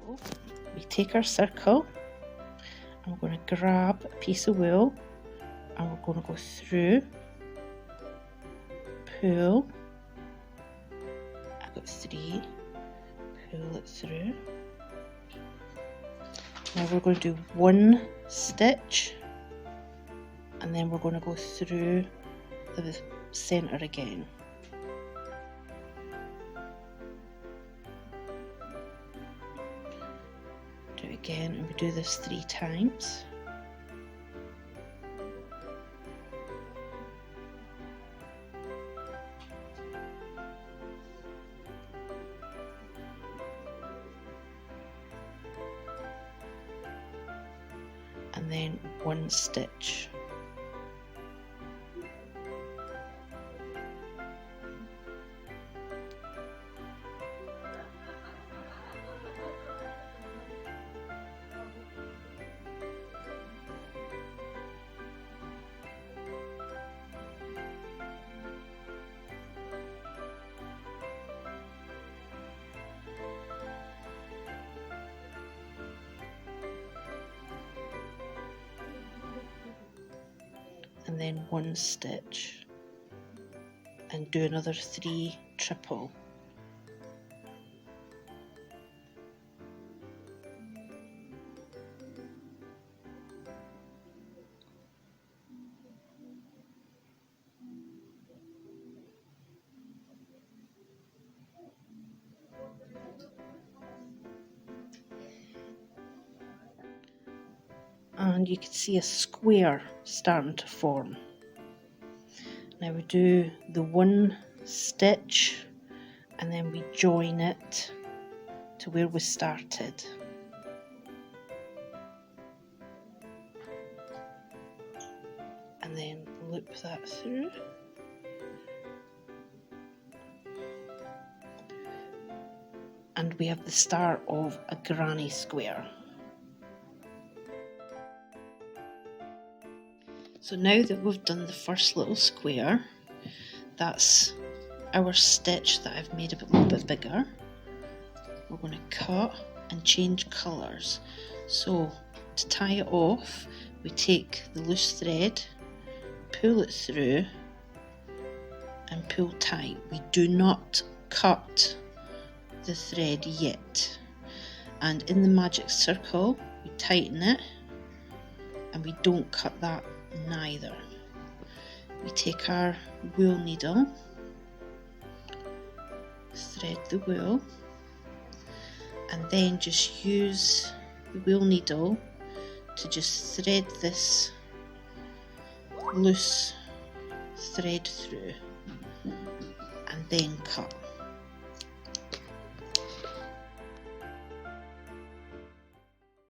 So we take our circle and we're going to grab a piece of wool and we're going to go through, pull, I've got 3, pull it through. Now we're going to do 1 stitch and then we're going to go through the centre again. Do it again, and we do this 3 times. And then 1 stitch. And then 1 stitch and do another 3 triple. And you can see a square starting to form. Now we do the 1 stitch and then we join it to where we started. And then loop that through. And we have the start of a granny square. So now that we've done the first little square, that's our stitch that I've made a little bit bigger. We're going to cut and change colours. So to tie it off, we take the loose thread, pull it through and pull tight. We do not cut the thread yet. And in the magic circle, we tighten it and we don't cut that neither. We take our wool needle, thread the wool, and then just use the wool needle to just thread this loose thread through and then cut.